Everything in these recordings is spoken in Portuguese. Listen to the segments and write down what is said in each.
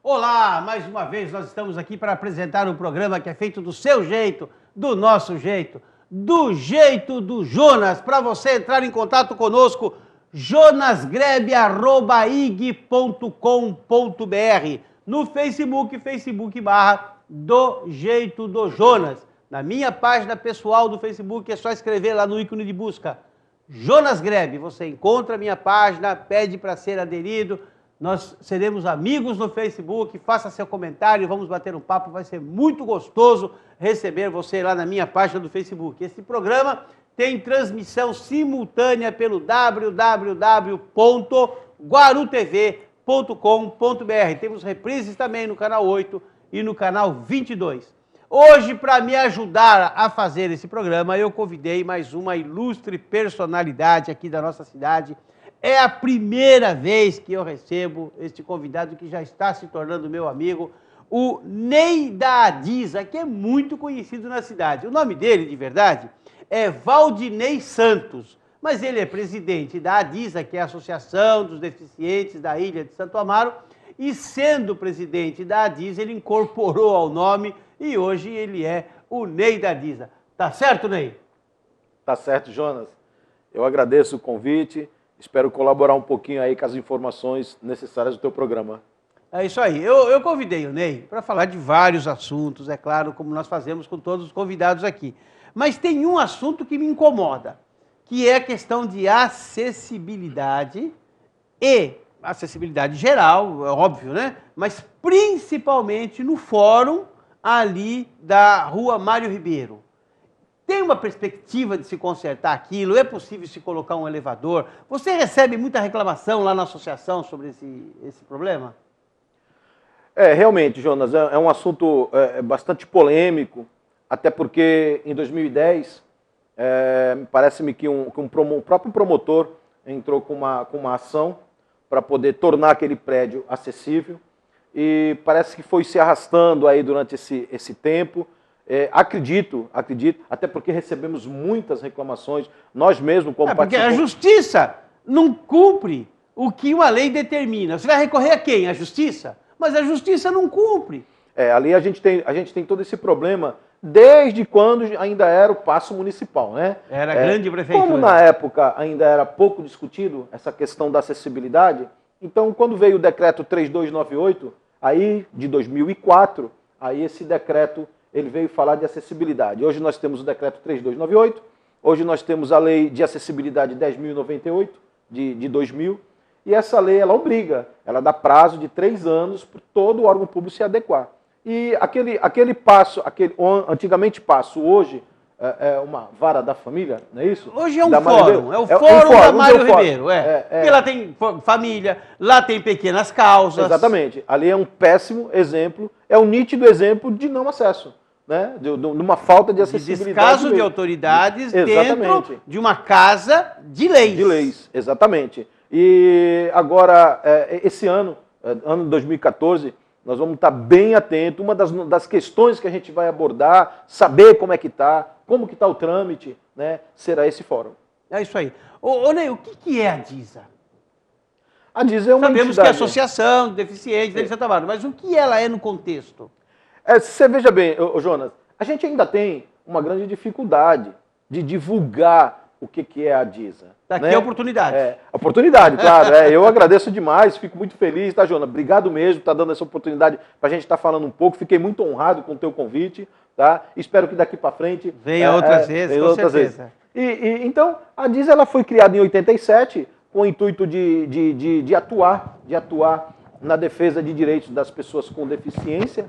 Olá, mais uma vez nós estamos aqui para apresentar um programa que é feito do seu jeito, do nosso jeito, do jeito do Jonas. Para você entrar em contato conosco, jonasgrebe@ig.com.br, no Facebook do jeito do Jonas. Na minha página pessoal do Facebook é só escrever lá no ícone de busca Jonas Grebe. Você encontra a minha página, pede para ser aderido. Nós seremos amigos no Facebook, faça seu comentário, vamos bater um papo, vai ser muito gostoso receber você lá na minha página do Facebook. Esse programa tem transmissão simultânea pelo www.guarutv.com.br. Temos reprises também no canal 8 e no canal 22. Hoje, para me ajudar a fazer esse programa, eu convidei mais uma ilustre personalidade aqui da nossa cidade. É a primeira vez que eu recebo este convidado que já está se tornando meu amigo, o Ney da Adisa, que é muito conhecido na cidade. O nome dele, de verdade, é Valdinei Santos, mas ele é presidente da Adisa, que é a Associação dos Deficientes da Ilha de Santo Amaro, e sendo presidente da Adisa, ele incorporou ao nome e hoje ele é o Ney da Adisa. Tá certo, Ney? Tá certo, Jonas. Eu agradeço o convite. Espero colaborar um pouquinho aí com as informações necessárias do teu programa. É isso aí. Eu convidei o Ney para falar de vários assuntos, é claro, como nós fazemos com todos os convidados aqui. Mas tem um assunto que me incomoda, que é a questão de acessibilidade e acessibilidade geral, é óbvio, né? Mas principalmente no fórum ali da Rua Mário Ribeiro. Tem uma perspectiva de se consertar aquilo? É possível se colocar um elevador? Você recebe muita reclamação lá na associação sobre esse problema? Realmente, Jonas, é um assunto bastante polêmico, até porque em 2010, parece-me que o próprio promotor entrou com uma ação para poder tornar aquele prédio acessível e parece que foi se arrastando aí durante esse tempo. Acredito, até porque recebemos muitas reclamações, nós mesmos como porque a justiça não cumpre o que uma lei determina. Você vai recorrer a quem? A justiça? Mas a justiça não cumpre. Ali a gente tem todo esse problema desde quando ainda era o Paço Municipal, né? Era grande prefeitura. Como na época ainda era pouco discutido essa questão da acessibilidade, então quando veio o decreto 3298, aí de 2004, aí esse decreto ele veio falar de acessibilidade. Hoje nós temos o decreto 3298, hoje nós temos a lei de acessibilidade 10.098, de 2000, e essa lei ela obriga, ela dá prazo de 3 anos para todo o órgão público se adequar. E aquele passo, antigamente passo, hoje é uma vara da família, não é isso? Hoje é um fórum, é o fórum da Mário Ribeiro. Porque lá tem família, lá tem pequenas causas. Exatamente, ali é um péssimo exemplo, é um nítido exemplo de não acesso. Né? De uma falta de acessibilidade. De descaso de autoridades dentro de uma casa de leis. De leis, exatamente. E agora, esse ano, ano 2014, nós vamos estar bem atentos. Uma das questões que a gente vai abordar, saber como é que está, como que está o trâmite, né? Será esse fórum. É isso aí. Ô Ney, o que é a DISA? A DISA é uma Sabemos entidade. Que é a Associação de Deficientes de Santo Amaro, mas o que ela é no contexto? Você veja bem, Jonas, a gente ainda tem uma grande dificuldade de divulgar o que é a DISA. Daqui é a oportunidade. Oportunidade, claro. Eu agradeço demais, fico muito feliz, tá, Jonas? Obrigado mesmo por estar dando essa oportunidade para a gente estar falando um pouco. Fiquei muito honrado com o teu convite, tá? Espero que daqui para frente... Venha outras vezes, com certeza. Então, a DISA ela foi criada em 87 com o intuito de atuar na defesa de direitos das pessoas com deficiência.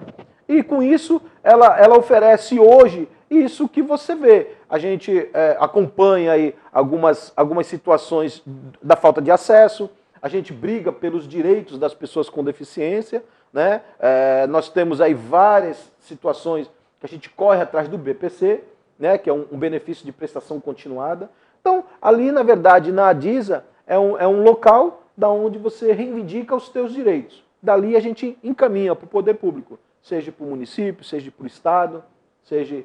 E com isso, ela oferece hoje isso que você vê. A gente acompanha aí algumas situações da falta de acesso, a gente briga pelos direitos das pessoas com deficiência, né? Nós temos aí várias situações que a gente corre atrás do BPC, né? Que é um benefício de prestação continuada. Então, ali, na verdade, na ADISA, é um local da onde você reivindica os seus direitos. Dali a gente encaminha para o poder público, seja para o município, seja para o Estado, seja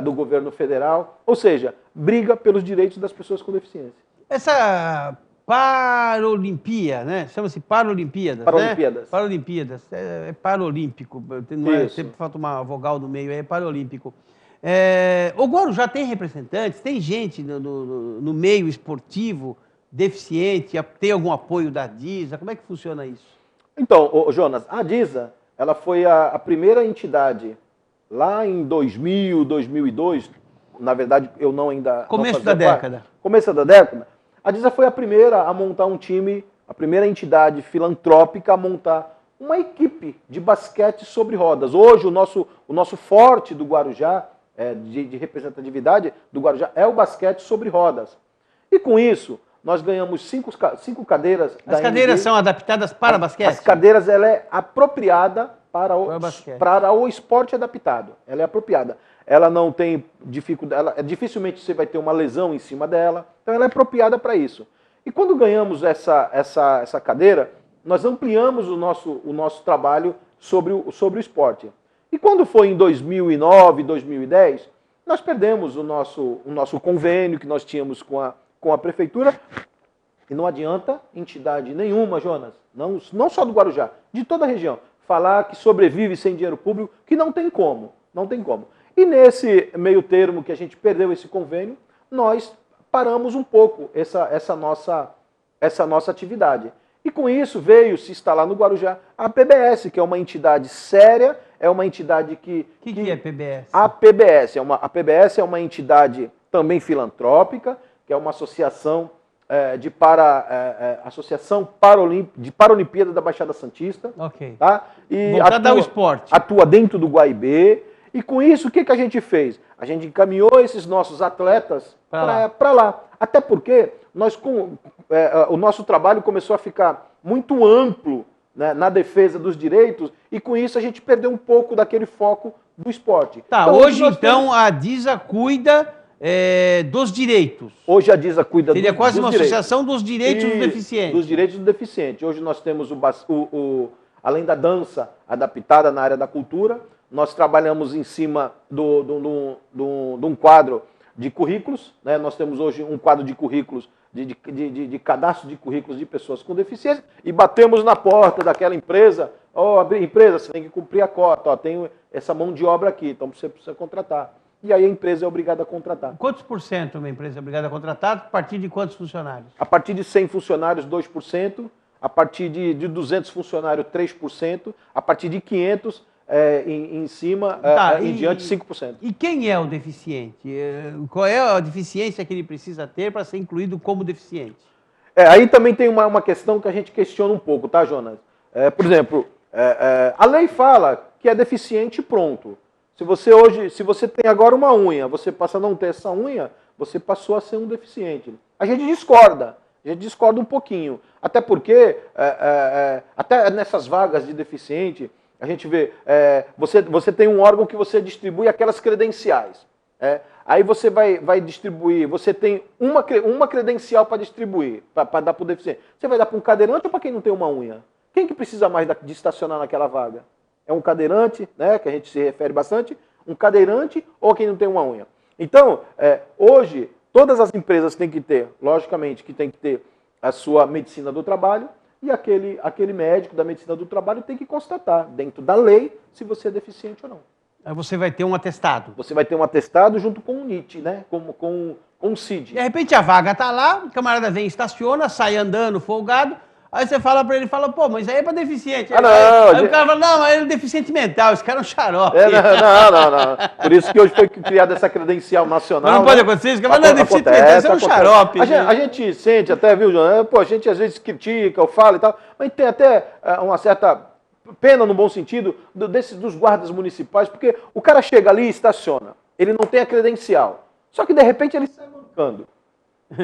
do governo federal, ou seja, briga pelos direitos das pessoas com deficiência. Essa Paralimpíada, né? Chama-se Paralimpíadas, Paralimpíadas. Né? Paralimpíadas. É paralímpico. Não é, Isso. sempre falta uma vogal no meio, é paralímpico. O Guarujá tem representantes, tem gente no meio esportivo deficiente, tem algum apoio da DISA? Como é que funciona isso? Então, Jonas, a DISA, ela foi a primeira entidade lá em 2000, 2002, na verdade eu não ainda... Começo não da década. Parte, começo da década. A DISA foi a primeira a montar um time, a primeira entidade filantrópica a montar uma equipe de basquete sobre rodas. Hoje o nosso forte do Guarujá, de representatividade do Guarujá, é o basquete sobre rodas. E com isso, nós ganhamos 5 cadeiras. As cadeiras são adaptadas para basquete? As cadeiras, ela é apropriada para o esporte adaptado. Ela é apropriada. Ela não tem dificuldade, dificilmente você vai ter uma lesão em cima dela, então ela é apropriada para isso. E quando ganhamos essa cadeira, nós ampliamos o nosso trabalho sobre o esporte. E quando foi em 2009, 2010, nós perdemos o nosso convênio que nós tínhamos com a prefeitura, e não adianta entidade nenhuma, Jonas, não só do Guarujá, de toda a região, falar que sobrevive sem dinheiro público, que não tem como, não tem como. E nesse meio termo que a gente perdeu esse convênio, nós paramos um pouco essa nossa atividade. E com isso veio se instalar no Guarujá a PBS, que é uma entidade séria, é uma entidade que... O que é PBS? A PBS é uma entidade também filantrópica, que é uma associação Associação de Paralimpíada da Baixada Santista. Ok. Tá? E voltada ao esporte. Atua dentro do Guaibê. E com isso, o que a gente fez? A gente encaminhou esses nossos atletas para lá. Até porque o nosso trabalho começou a ficar muito amplo, né, na defesa dos direitos, e com isso a gente perdeu um pouco daquele foco do esporte. Tá, então, hoje então a DISA cuida dos direitos. Hoje a DISA cuida Seria quase uma associação dos direitos dos deficientes. Dos direitos do deficiente. Hoje nós temos além da dança adaptada na área da cultura, nós trabalhamos em cima de um quadro de currículos, né? Nós temos hoje um quadro de currículos, de cadastro de currículos de pessoas com deficiência, e batemos na porta daquela empresa, empresa, você tem que cumprir a cota, tem essa mão de obra aqui, então você precisa contratar. E aí a empresa é obrigada a contratar. Quantos por cento uma empresa é obrigada a contratar? A partir de quantos funcionários? A partir de 100 funcionários, 2%. A partir de 200 funcionários, 3%. A partir de 500, em cima, em diante, 5%. E quem é o deficiente? Qual é a deficiência que ele precisa ter para ser incluído como deficiente? Aí também tem uma questão que a gente questiona um pouco, tá, Jonas? Por exemplo, a lei fala que é deficiente, pronto. Se você tem agora uma unha, você passa a não ter essa unha, você passou a ser um deficiente. A gente discorda um pouquinho. Até porque, até nessas vagas de deficiente, a gente vê, você tem um órgão que você distribui aquelas credenciais. Aí você vai distribuir, você tem uma credencial para distribuir, para dar para o deficiente. Você vai dar para um cadeirante ou para quem não tem uma unha? Quem que precisa mais de estacionar naquela vaga? É um cadeirante, né, que a gente se refere bastante, um cadeirante ou quem não tem uma unha. Então, hoje, todas as empresas têm que ter, logicamente, que tem que ter a sua medicina do trabalho, e aquele médico da medicina do trabalho tem que constatar, dentro da lei, se você é deficiente ou não. Aí você vai ter um atestado. Você vai ter um atestado junto com o NIT, né, com o CID. De repente a vaga está lá, o camarada vem, estaciona, sai andando, folgado. Aí você fala pra ele, pô, mas aí é pra deficiente. Aí o cara fala, não, mas ele é deficiente mental, esse cara é um xarope. Não. Por isso que hoje foi criada essa credencial nacional. Mas não pode acontecer isso, o cara não é deficiente mental, esse é um xarope. A gente sente até, viu, João? Pô, a gente às vezes critica, ou fala e tal, mas tem até uma certa pena, no bom sentido, dos guardas municipais, porque o cara chega ali e estaciona, ele não tem a credencial, só que de repente ele sai mancando.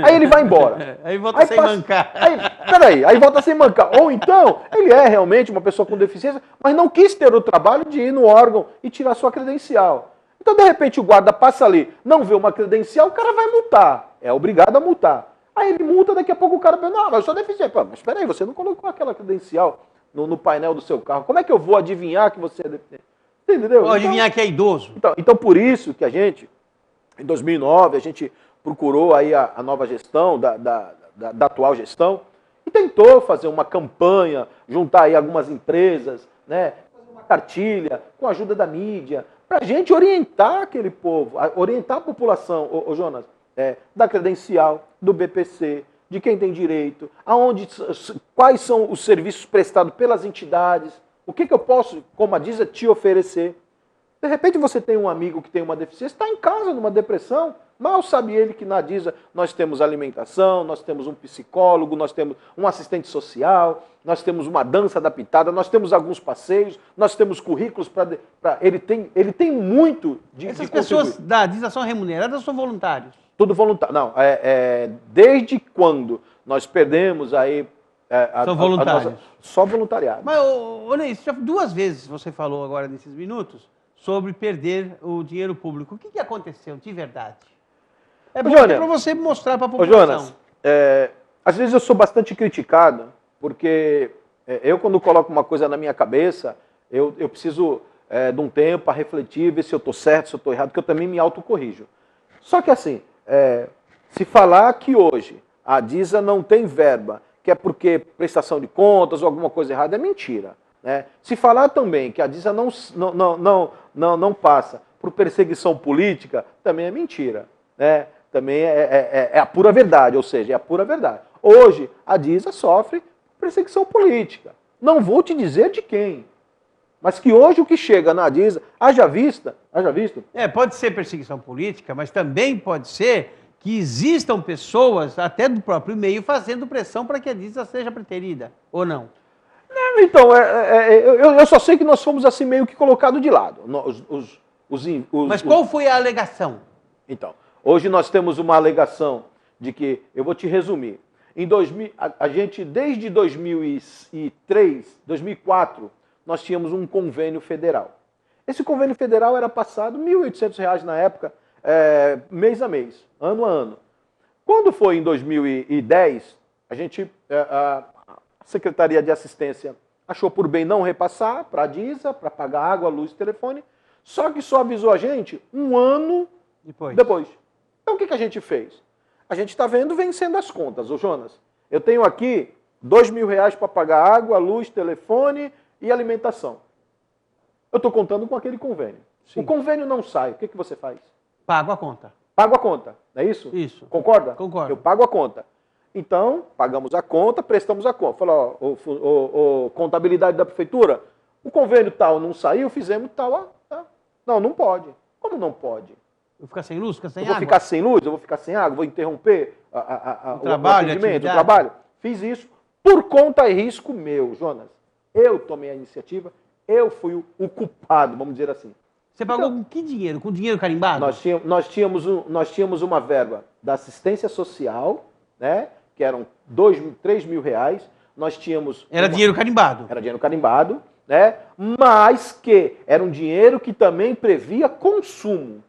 Aí ele vai embora. Aí volta sem mancar. Aí volta sem mancar. Ou então, ele é realmente uma pessoa com deficiência, mas não quis ter o trabalho de ir no órgão e tirar sua credencial. Então, de repente, o guarda passa ali, não vê uma credencial, o cara vai multar. É obrigado a multar. Aí ele multa, daqui a pouco o cara pensa, não, mas eu sou deficiente. Pô, mas espera aí, você não colocou aquela credencial no painel do seu carro. Como é que eu vou adivinhar que você é deficiente? Entendeu? Vou adivinhar que é idoso. Então, por isso que a gente, em 2009, a gente procurou aí a nova gestão da atual gestão, e tentou fazer uma campanha, juntar aí algumas empresas, né, fazer uma cartilha com a ajuda da mídia, para a gente orientar aquele povo, orientar a população, ô Jonas, da credencial, do BPC, de quem tem direito, quais são os serviços prestados pelas entidades, o que eu posso, como a Disa, te oferecer. De repente você tem um amigo que tem uma deficiência, está em casa numa depressão, mal sabe ele que na Disa nós temos alimentação, nós temos um psicólogo, nós temos um assistente social, nós temos uma dança adaptada, nós temos alguns passeios, nós temos currículos para... Ele tem muito de Essas pessoas da Disa são remuneradas ou são voluntários? Tudo voluntário. Não, desde quando nós perdemos aí... são voluntários. Só voluntariado. Mas, Ney, já 2 vezes você falou agora nesses minutos sobre perder o dinheiro público. O que aconteceu de verdade? É bom para você mostrar para a população. Jonas, às vezes eu sou bastante criticado, porque eu quando coloco uma coisa na minha cabeça, eu preciso de um tempo para refletir, ver se eu estou certo, se eu estou errado, porque eu também me autocorrijo. Só que assim, se falar que hoje a Disa não tem verba, que é porque prestação de contas ou alguma coisa errada, é mentira. Né? Se falar também que a Disa não passa por perseguição política, também é mentira. Né? Também é a pura verdade, ou seja, é a pura verdade. Hoje, a Disa sofre perseguição política. Não vou te dizer de quem, mas que hoje o que chega na Disa, haja visto? Pode ser perseguição política, mas também pode ser que existam pessoas, até do próprio meio, fazendo pressão para que a Disa seja preterida, ou não? Então, eu só sei que nós fomos assim meio que colocados de lado. Mas qual foi a alegação? Então, hoje nós temos uma alegação de que, eu vou te resumir, a gente desde 2003, 2004, nós tínhamos um convênio federal. Esse convênio federal era passado R$ 1.800 na época, mês a mês, ano a ano. Quando foi em 2010, a Secretaria de Assistência achou por bem não repassar para a Disa, para pagar água, luz e telefone, só que só avisou a gente um ano depois. Então o que a gente fez? A gente está vencendo as contas, ô Jonas. Eu tenho aqui R$2.000 para pagar água, luz, telefone e alimentação. Eu estou contando com aquele convênio. Sim. O convênio não sai, o que você faz? Pago a conta. Pago a conta, não é isso? Isso. Concorda? Concordo. Eu pago a conta. Então, pagamos a conta, prestamos a conta. Falou, contabilidade da prefeitura, o convênio tal não saiu, fizemos tal. Não pode. Como não pode? Eu vou ficar sem luz, ficar sem água? Eu vou ficar sem luz, eu vou ficar sem água, vou interromper o atendimento, o trabalho. Fiz isso por conta e risco meu, Jonas. Eu tomei a iniciativa, eu fui o culpado, vamos dizer assim. Você pagou com que dinheiro? Com dinheiro carimbado? Nós tínhamos uma verba da assistência social, né, que eram R$3.000. Nós tínhamos... Era dinheiro carimbado. Era dinheiro carimbado, né, mas que era um dinheiro que também previa consumo.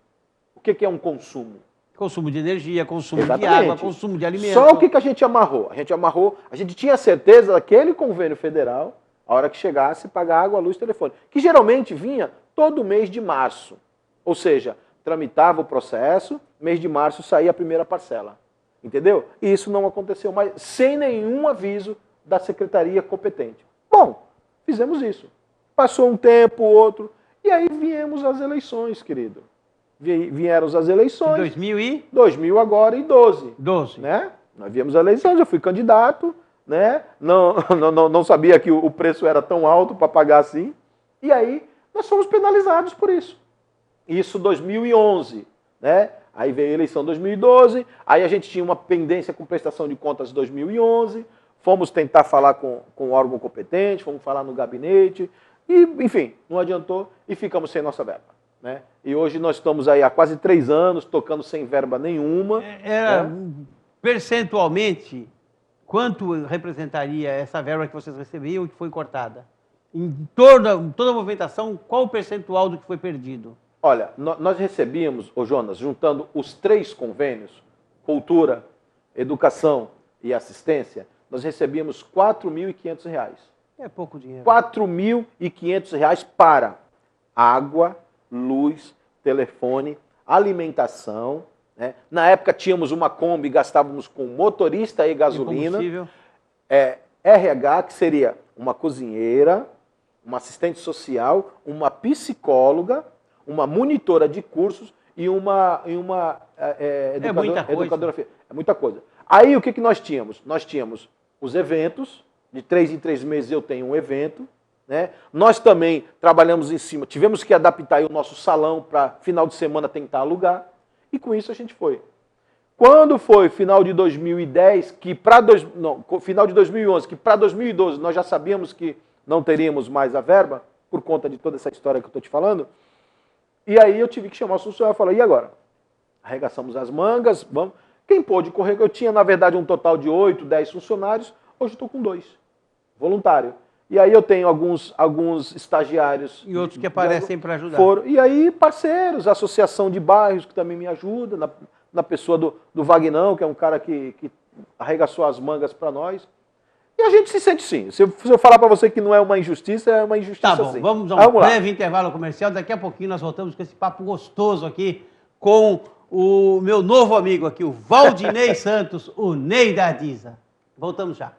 O que é um consumo? Consumo de energia, consumo de água, consumo de alimento. Só o que a gente amarrou? A gente tinha certeza daquele convênio federal, a hora que chegasse, pagar água, luz e telefone. Que geralmente vinha todo mês de março. Ou seja, tramitava o processo, mês de março saía a primeira parcela. Entendeu? E isso não aconteceu mais, sem nenhum aviso da secretaria competente. Bom, fizemos isso. Passou um tempo, outro, e aí viemos as eleições, querido. Vieram as eleições. 2000 agora e 12. Né? Nós viemos as eleições, eu fui candidato, né? Não sabia que o preço era tão alto para pagar assim. E aí nós fomos penalizados por isso. Isso 2011, né? Aí veio a eleição 2012, aí a gente tinha uma pendência com prestação de contas 2011, fomos tentar falar com o órgão competente, fomos falar no gabinete, e enfim, não adiantou e ficamos sem nossa verba. Né? E hoje nós estamos aí há quase 3 anos tocando sem verba nenhuma. Percentualmente, quanto representaria essa verba que vocês recebiam e que foi cortada? Em toda a movimentação, qual o percentual do que foi perdido? Olha, nós recebíamos, Jonas, juntando os 3 convênios, cultura, educação e assistência, nós recebíamos R$4.500. É pouco dinheiro. R$4.500 para água, luz, telefone, alimentação, né? Na época tínhamos uma Kombi, gastávamos com motorista e gasolina. RH, que seria uma cozinheira, uma assistente social, uma psicóloga, uma monitora de cursos e uma educadora. É muita coisa. Aí o que nós tínhamos? Nós tínhamos os eventos, de 3 em 3 meses eu tenho um evento, né? Nós também trabalhamos em cima, tivemos que adaptar aí o nosso salão para final de semana tentar alugar, e com isso a gente foi. Quando foi final de 2010, final de 2011, que para 2012 nós já sabíamos que não teríamos mais a verba, por conta de toda essa história que eu estou te falando, e aí eu tive que chamar o funcionário e falar, e agora? Arregaçamos as mangas, vamos. Quem pôde correr, eu tinha na verdade um total de 8, 10 funcionários, hoje estou com 2, voluntário. E aí eu tenho alguns estagiários. E outros que aparecem para ajudar. E aí parceiros, associação de bairros que também me ajuda, na pessoa do Vagnão, que é um cara que arregaçou as mangas para nós. E a gente se sente sim. Se eu falar para você que não é uma injustiça, é uma injustiça sim. Tá bom, sim. vamos a um breve intervalo comercial. Daqui a pouquinho nós voltamos com esse papo gostoso aqui com o meu novo amigo aqui, o Valdinei Santos, o Ney da Adisa. Voltamos já.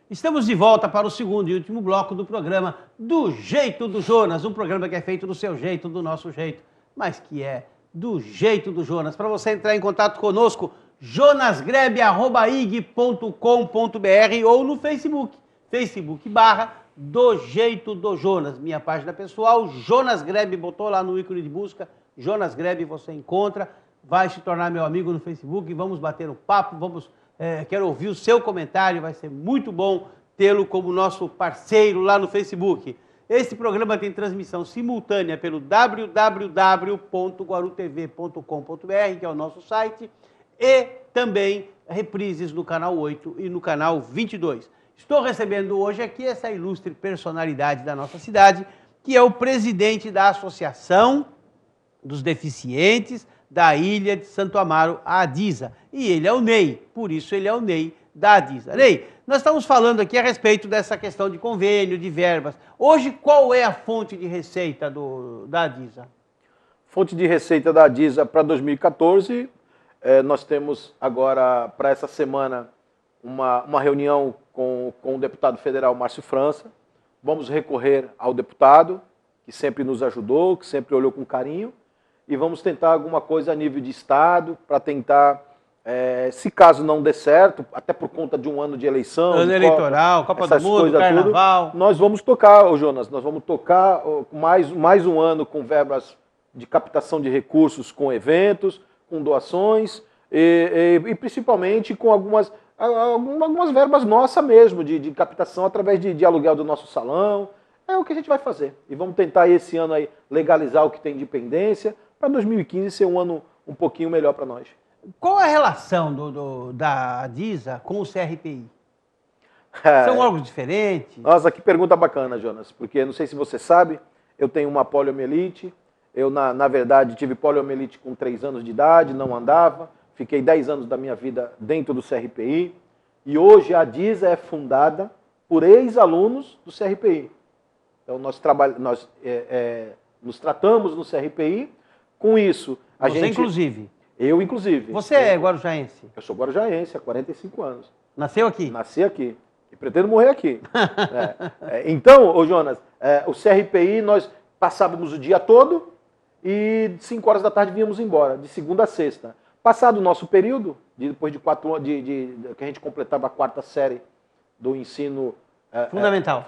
Estamos de volta para o segundo e último bloco do programa Do Jeito do Jonas, um programa que é feito do seu jeito, do nosso jeito, mas que é do jeito do Jonas. Para você entrar em contato conosco, jonasgrebe@ig.com.br ou no Facebook, Facebook/Do Jeito do Jonas. Minha página pessoal, Jonas Grebe, botou lá no ícone de busca, Jonas Grebe, você encontra, vai se tornar meu amigo no Facebook, vamos bater um papo, quero ouvir o seu comentário, vai ser muito bom tê-lo como nosso parceiro lá no Facebook. Esse programa tem transmissão simultânea pelo www.guarutv.com.br, que é o nosso site, e também reprises no canal 8 e no canal 22. Estou recebendo hoje aqui essa ilustre personalidade da nossa cidade, que é o presidente da Associação dos Deficientes da Ilha de Santo Amaro, a Adisa. E ele é o Ney, por isso ele é o Ney da Adisa. Ney, nós estamos falando aqui a respeito dessa questão de convênio, de verbas. Hoje, qual é a fonte de receita da Adisa? Fonte de receita da Adisa para 2014, nós temos agora, para essa semana, uma reunião com o deputado federal Márcio França. Vamos recorrer ao deputado, que sempre nos ajudou, que sempre olhou com carinho, e vamos tentar alguma coisa a nível de Estado, para tentar, se caso não dê certo, até por conta de um ano de eleição... Ano eleitoral, Copa do Mundo, Carnaval... Nós vamos tocar, Jonas, nós vamos tocar mais um ano com verbas de captação de recursos, com eventos, com doações, e principalmente com algumas verbas nossas mesmo, de captação através de aluguel do nosso salão. É o que a gente vai fazer. E vamos tentar esse ano aí legalizar o que tem de pendência, para 2015 ser um ano um pouquinho melhor para nós. Qual é a relação da Adisa com o CRPI? São órgãos diferentes? Nossa, que pergunta bacana, Jonas, porque não sei se você sabe, eu tenho uma poliomielite, eu na verdade tive poliomielite com 3 anos de idade, não andava, fiquei 10 anos da minha vida dentro do CRPI, e hoje a Adisa é fundada por ex-alunos do CRPI. Então nós nos tratamos no CRPI, com isso a Você, gente... inclusive? Eu, inclusive. Você é guarujaense? Eu sou guarujaense há 45 anos. Nasceu aqui? Nasci aqui. E pretendo morrer aqui. Então, ô Jonas, o CRPI nós passávamos o dia todo e 5 horas da tarde víamos embora, de segunda a sexta. Passado o nosso período, depois de 4 anos, que a gente completava a 4ª série do ensino fundamental,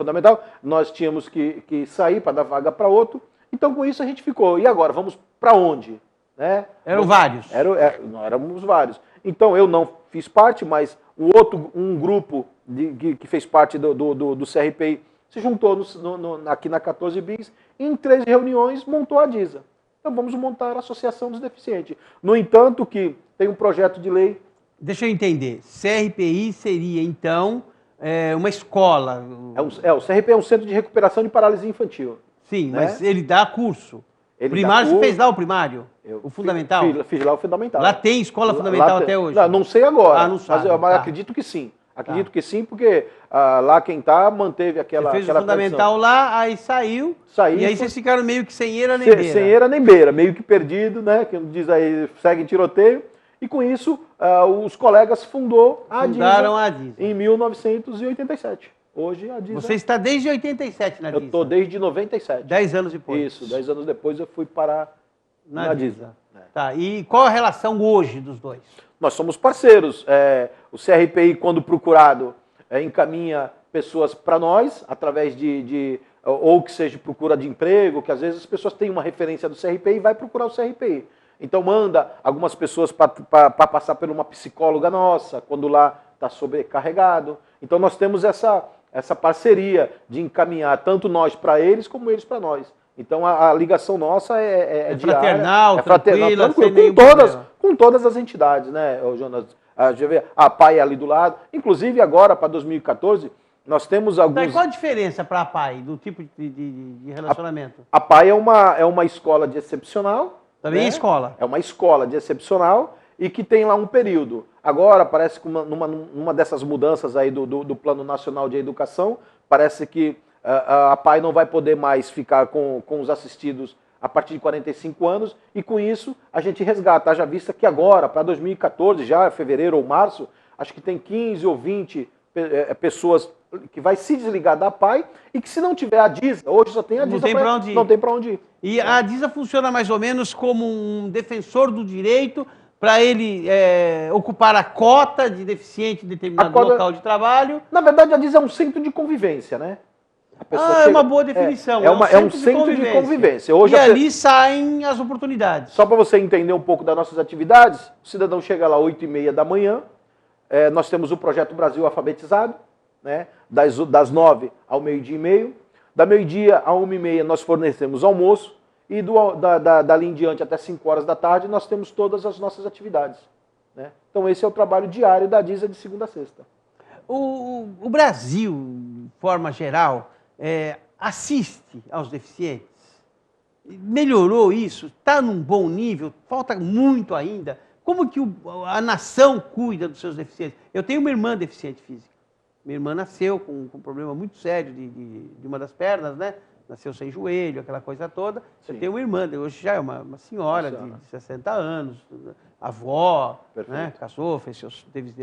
nós tínhamos que sair para dar vaga para outro. Então, com isso, a gente ficou. E agora, vamos para onde? Né? Eram vários. Nós éramos vários. Então, eu não fiz parte, mas um grupo que fez parte do CRPI se juntou aqui na 14 Bis e em 3 reuniões montou a Adisa. Então, vamos montar a Associação dos Deficientes. No entanto, que tem um projeto de lei... Deixa eu entender. CRPI seria, então, uma escola. O CRP é um centro de recuperação de paralisia infantil. Sim, né? mas ele dá curso. Ele Primário, dá você curso. fez lá o primário? O fundamental? Fiz lá o fundamental. Lá tem escola fundamental até hoje? Não sei agora, não sabe, mas acredito que sim. Acredito que sim, porque lá quem tá manteve aquela Você fez aquela o fundamental lá, aí saiu, e aí vocês ficaram meio que sem eira nem beira. Sem eira nem beira, meio que perdido, né? Que diz aí, segue em tiroteio. E com isso, os colegas fundaram a DISA em 1987. Hoje a DISA... Você está desde 87 na DISA? Eu estou desde 97. 10 anos depois. Isso, 10 anos depois eu fui parar na DISA. Tá, e qual a relação hoje dos dois? Nós somos parceiros. O CRPI, quando procurado, encaminha pessoas para nós, através ou que seja procura de emprego, que às vezes as pessoas têm uma referência do CRPI e vai procurar o CRPI. Então manda algumas pessoas para passar por uma psicóloga nossa, quando lá está sobrecarregado. Então nós temos essa parceria de encaminhar tanto nós para eles, como eles para nós. Então a ligação nossa é fraternal, diária, tranquilo, com todas as entidades, né, Jonas? A PAI é ali do lado. Inclusive agora, para 2014, nós temos alguns... Qual a diferença para a PAI, do tipo de relacionamento? A PAI é uma escola de excepcional. Também é escola? É uma escola de excepcional e que tem lá um período. Agora, parece que numa dessas mudanças aí do Plano Nacional de Educação, parece que a PAI não vai poder mais ficar com os assistidos a partir de 45 anos, e com isso a gente resgata. Haja vista que agora, para 2014, já fevereiro ou março, acho que tem 15 ou 20 pessoas que vai se desligar da PAI, e que se não tiver a DISA, hoje só tem a DISA, não tem para onde ir. E a DISA funciona mais ou menos como um defensor do direito para ele ocupar a cota de deficiente em determinado local de trabalho? Na verdade, a DISA é um centro de convivência, né? É uma boa definição. É um centro de convivência. Hoje ali saem as oportunidades. Só para você entender um pouco das nossas atividades, o cidadão chega lá às 8h30 da manhã, nós temos o Projeto Brasil Alfabetizado, né? Das 9 ao meio-dia e meio. Da meio-dia a 1h30 nós fornecemos almoço, e dali em diante até 5 horas da tarde nós temos todas as nossas atividades, né? Então esse é o trabalho diário da DISA de segunda a sexta. O Brasil, de forma geral, assiste aos deficientes? Melhorou isso? Está num bom nível? Falta muito ainda? Como que a nação cuida dos seus deficientes? Eu tenho uma irmã deficiente física. Minha irmã nasceu com um problema muito sério de uma das pernas, né? Nasceu sem joelho, aquela coisa toda. Sim. Eu tenho uma irmã, hoje já é uma senhora de 60 anos, avó, né? Casou, teve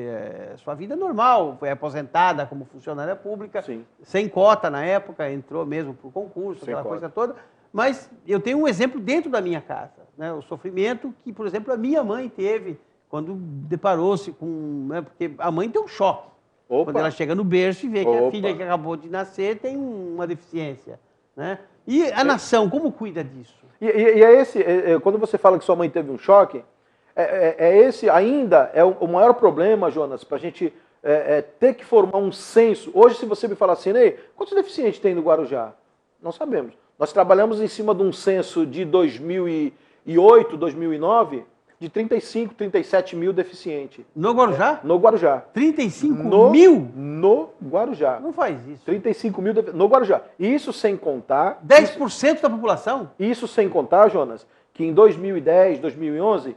sua vida normal, foi aposentada como funcionária pública, sim, sem cota na época, entrou mesmo por concurso, aquela coisa toda. Mas eu tenho um exemplo dentro da minha casa, né? O sofrimento que, por exemplo, a minha mãe teve quando deparou-se com... Né? Porque a mãe tem um choque. Opa. Quando ela chega no berço e vê que a filha que acabou de nascer tem uma deficiência, né? E a nação, como cuida disso? Quando você fala que sua mãe teve um choque, esse ainda é o maior problema, Jonas, para a gente ter que formar um censo. Hoje, se você me falar assim, Ney, quantos deficientes tem no Guarujá? Não sabemos. Nós trabalhamos em cima de um censo de 2008, 2009, de 35, 37 mil deficientes. No Guarujá? No Guarujá. 35 mil? No Guarujá. Não faz isso. 35 mil no Guarujá. Isso sem contar... 10% da população? Isso sem contar, Jonas, que em 2010, 2011,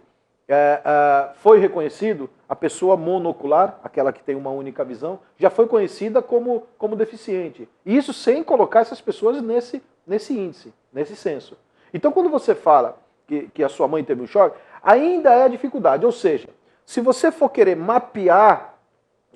foi reconhecido a pessoa monocular, aquela que tem uma única visão, já foi conhecida como deficiente. Isso sem colocar essas pessoas nesse índice, nesse censo. Então, quando você fala que a sua mãe teve um choque, ainda é a dificuldade. Ou seja, se você for querer mapear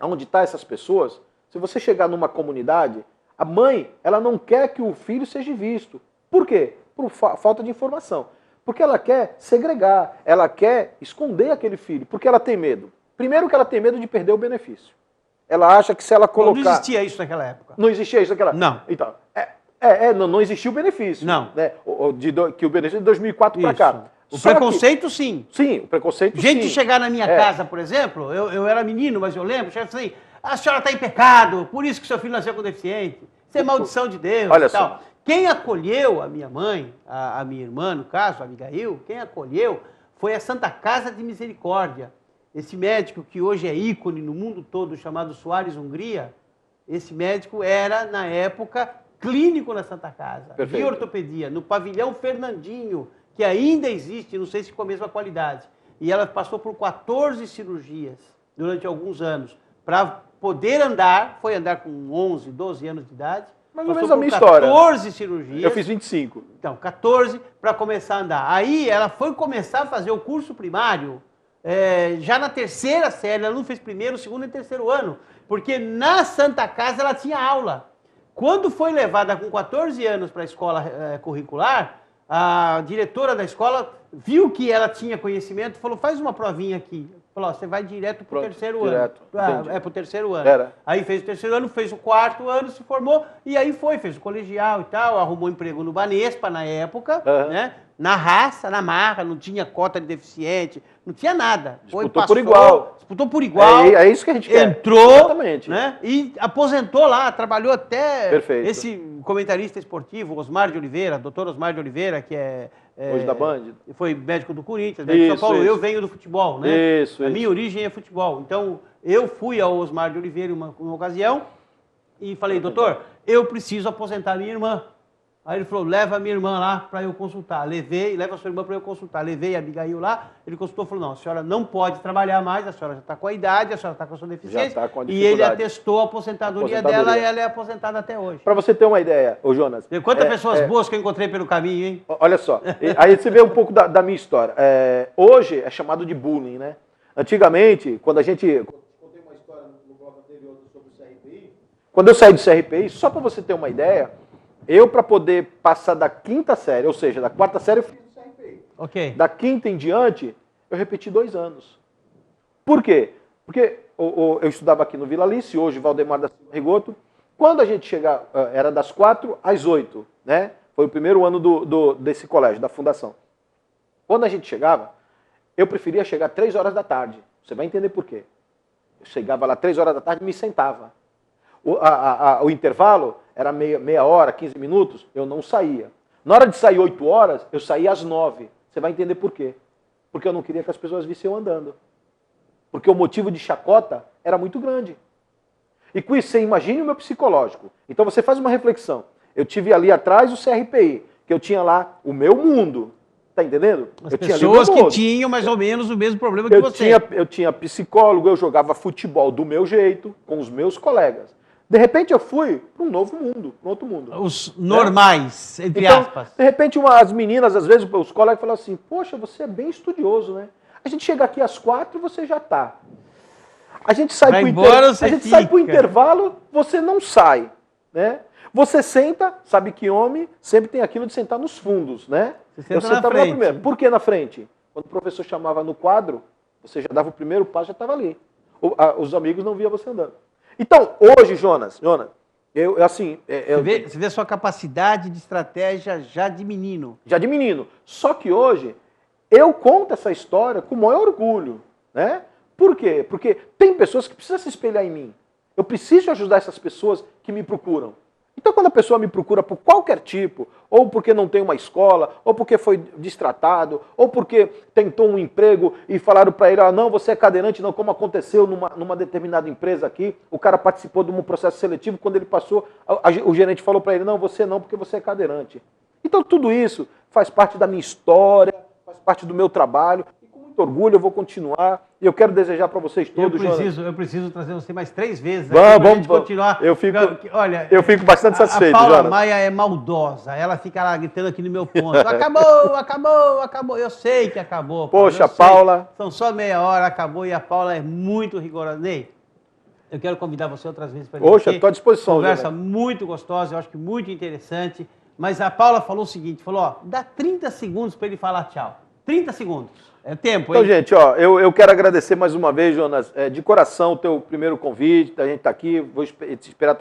onde estão essas pessoas, se você chegar numa comunidade, a mãe ela não quer que o filho seja visto. Por quê? Por falta de informação. Porque ela quer segregar, ela quer esconder aquele filho, porque ela tem medo. Primeiro que ela tem medo de perder o benefício. Ela acha que se ela colocar... Não existia isso naquela época. Não existia isso naquela época? Não. Então, não existia o benefício. Não. Né? Que o benefício é de 2004 para cá. O preconceito, sim. Sim, o preconceito, sim. Gente chegar na minha casa, por exemplo, eu era menino, mas eu lembro, chega assim, a senhora está em pecado, por isso que seu filho nasceu com deficiente. Isso é maldição de Deus. Olha e tal. só. Quem acolheu a minha mãe, a minha irmã, no caso, a Abigail, quem acolheu foi a Santa Casa de Misericórdia. Esse médico que hoje é ícone no mundo todo, chamado Soares Hungria, Esse médico era, na época, clínico na Santa Casa, Perfeito. de ortopedia, no pavilhão Fernandinho, que ainda existe, não sei se com a mesma qualidade. E ela passou por 14 cirurgias durante alguns anos. Para poder andar, foi andar com 11, 12 anos de idade. Mais ou menos a minha história. 14 cirurgias. Eu fiz 25. Então, 14 para começar a andar. Aí ela foi começar a fazer o curso primário já na terceira série. Ela não fez primeiro, segundo e terceiro ano. Porque na Santa Casa ela tinha aula. Quando foi levada com 14 anos para a escola curricular, a diretora da escola viu que ela tinha conhecimento e falou, faz uma provinha aqui. Falou, você vai direto para o terceiro ano. Para o terceiro ano. Era. Aí fez o terceiro ano, fez o quarto ano, se formou, e aí fez o colegial e tal, arrumou emprego no Banespa na época, né? Na raça, na marra, não tinha cota de deficiente, não tinha nada. Disputou por igual. Disputou por igual. É isso que a gente quer. Entrou, exatamente, né? E aposentou lá, trabalhou até... Perfeito. Esse comentarista esportivo, Osmar de Oliveira, doutor Osmar de Oliveira, que hoje da Band. Foi médico do Corinthians, médico de São Paulo. Eu venho do futebol, né? A minha origem é futebol. Então, eu fui ao Osmar de Oliveira em uma ocasião e falei, doutor, eu preciso aposentar minha irmã. Aí ele falou, leva a minha irmã lá para eu consultar. Leva a sua irmã para eu consultar. Levei a Abigail lá, ele consultou e falou, não, a senhora não pode trabalhar mais, a senhora já está com a idade, a senhora está com a sua deficiência. Já tá com a e ele atestou a aposentadoria dela e ela é aposentada até hoje. Para você ter uma ideia, ô Jonas. Quantas pessoas boas que eu encontrei pelo caminho, hein? Olha só, aí você vê um pouco da minha história. Hoje é chamado de bullying, né? Antigamente, quando a gente... Contei uma história no bloco anterior sobre o CRPI. Quando eu saí do CRPI, só para você ter uma ideia, eu, para poder passar da quinta série, ou seja, da quarta série, eu fiz o CRPI. Ok. Da quinta em diante, eu repeti 2 anos. Por quê? Porque eu estudava aqui no Vila Alice, hoje Valdemar da Silva Rigoto. Quando a gente chegava, era das 4 às 8, né? Foi o primeiro ano desse colégio, da fundação. Quando a gente chegava, eu preferia chegar 3 horas da tarde. Você vai entender por quê. Eu chegava lá 3 horas da tarde e me sentava. O intervalo era meia hora, 15 minutos, eu não saía. Na hora de sair 8 horas, eu saía às 9. Você vai entender por quê. Porque eu não queria que as pessoas vissem eu andando. Porque o motivo de chacota era muito grande. E com isso, você imagine o meu psicológico. Então você faz uma reflexão. Eu tive ali atrás o CRPI, que eu tinha lá o meu mundo. Tá entendendo? As pessoas que tinham mais ou menos o mesmo problema que você. Eu tinha psicólogo, eu jogava futebol do meu jeito, com os meus colegas. De repente eu fui para um novo mundo, para outro mundo. Os normais, entre então, aspas. De repente as meninas, às vezes, os colegas falam assim, poxa, você é bem estudioso, né? A gente chega aqui às 4 e você já está. A gente sai para o intervalo, você não sai, né? Você senta, sabe que homem sempre tem aquilo de sentar nos fundos, né? Eu sentava na primeira. Por que na frente? Quando o professor chamava no quadro, você já dava o primeiro passo, já estava ali. Os amigos não viam você andando. Então, hoje, Jonas, Você vê a sua capacidade de estratégia já de menino. Já de menino. Só que hoje, eu conto essa história com o maior orgulho, né? Por quê? Porque tem pessoas que precisam se espelhar em mim. Eu preciso ajudar essas pessoas que me procuram. Então, quando a pessoa me procura por qualquer tipo, ou porque não tem uma escola, ou porque foi destratado, ou porque tentou um emprego e falaram para ele, não, você é cadeirante, não, como aconteceu numa determinada empresa aqui, o cara participou de um processo seletivo, quando ele passou, o gerente falou para ele, não, você não, porque você é cadeirante. Então, tudo isso faz parte da minha história, faz parte do meu trabalho, e com muito orgulho eu vou continuar, e eu quero desejar para vocês todos, Eu preciso trazer você mais 3 vezes vamos continuar. Eu fico bastante satisfeito, A Paula Jonas. Maia é maldosa, ela fica lá gritando aqui no meu ponto, acabou, eu sei que acabou. Poxa, Paula. São só meia hora, acabou, e a Paula é muito rigorosa. Ney, eu quero convidar você outras vezes para vir aqui. Estou à disposição. Conversa muito gostosa, eu acho que muito interessante, mas a Paula falou o seguinte, dá 30 segundos para ele falar tchau. 30 segundos. É tempo, hein? Então, gente, eu quero agradecer mais uma vez, Jonas, de coração o teu primeiro convite, a gente está aqui, vou te esperar